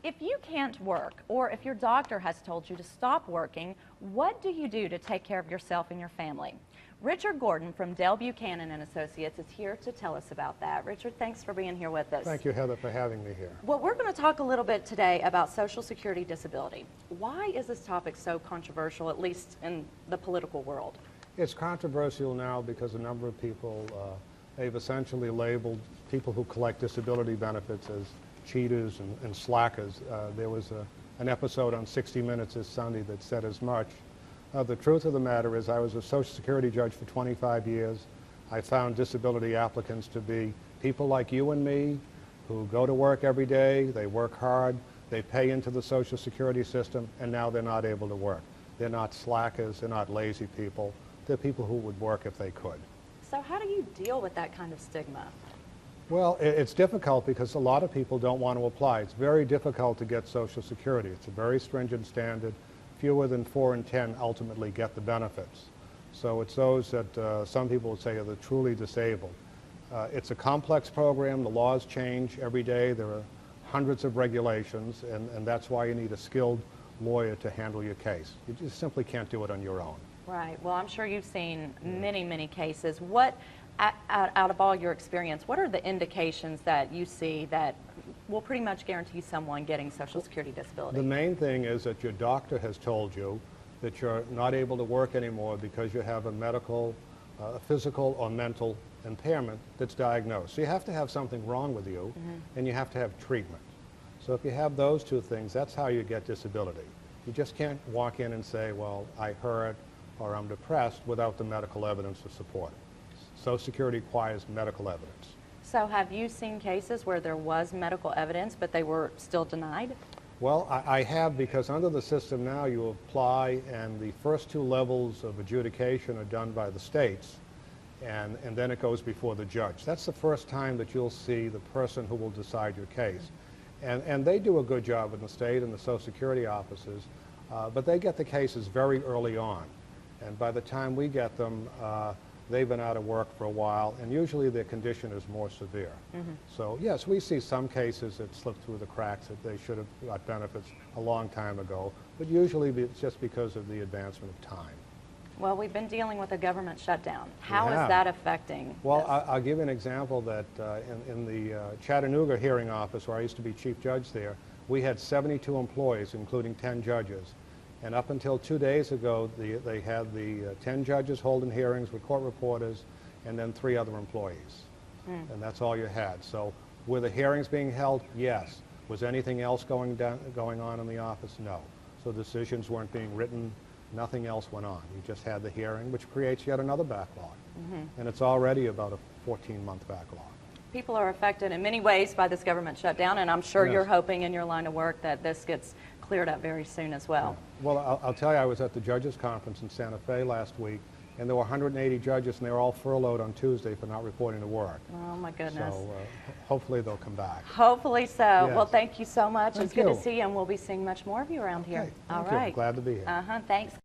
If you can't work, or if your doctor has told you to stop working, what do you do to take care of yourself and your family? Richard Gordon from Dell Buchanan and Associates is here to tell us about that. Richard, thanks for being here with us. Thank you, Heather, for having me here. Well, we're going to talk a little bit today about Social Security disability. Why is this topic so controversial, at least in the political world? It's controversial now because a number of people, they've essentially labeled people who collect disability benefits as cheaters and slackers. There was an episode on 60 Minutes this Sunday that said as much. The truth of the matter is I was a Social Security judge for 25 years. I found disability applicants to be people like you and me who go to work every day, they work hard, they pay into the Social Security system, and now they're not able to work. They're not slackers, they're not lazy people. They're people who would work if they could. So how do you deal with that kind of stigma? Well, it's difficult because a lot of people don't want to apply. It's very difficult to get Social Security. It's a very stringent standard. Fewer than 4 in 10 ultimately get the benefits. So it's those that some people would say are the truly disabled. It's a complex program. The laws change every day. There are hundreds of regulations, and that's why you need a skilled lawyer to handle your case. You just simply can't do it on your own. Right. Well, I'm sure you've seen many cases. What, out of all your experience, what are the indications that you see that will pretty much guarantee someone getting Social Security disability? The main thing is that your doctor has told you that you're not able to work anymore because you have a medical, physical or mental impairment that's diagnosed. So you have to have something wrong with you, and you have to have treatment. So if you have those two things, that's how you get disability. You just can't walk in and say, well, I hurt or I'm depressed without the medical evidence to support it. Social Security requires medical evidence. So have you seen cases where there was medical evidence but they were still denied? Well, I have, because under the system now you apply and the first 2 levels of adjudication are done by the states, and then it goes before the judge. That's the first time that you'll see the person who will decide your case. And they do a good job in the state and the Social Security offices, but they get the cases very early on. And by the time we get them, they've been out of work for a while, and usually their condition is more severe. So yes, we see some cases that slip through the cracks that they should have got benefits a long time ago, but usually it's just because of the advancement of time. Well, we've been dealing with a government shutdown. How is that affecting? Well, I'll give you an example that in the Chattanooga hearing office, where I used to be chief judge there, we had 72 employees, including 10 judges. And up until 2 days ago, they had the 10 judges holding hearings with court reporters and then 3 other employees. And that's all you had. So were the hearings being held? Yes. Was anything else going on in the office? No. So decisions weren't being written. Nothing else went on. You just had the hearing, which creates yet another backlog. And it's already about a 14-month backlog. People are affected in many ways by this government shutdown, and I'm sure you're hoping in your line of work that this gets cleared up very soon as well. Well, I'll tell you, I was at the judges conference in Santa Fe last week, and there were 180 judges, and they were all furloughed on Tuesday for not reporting to work. Oh my goodness. So hopefully they'll come back. Hopefully so. Yes. Well, thank you so much. Thank it's good you. to see you, and we'll be seeing much more of you around here. Okay. All Thank you. right. Glad to be here. Thanks.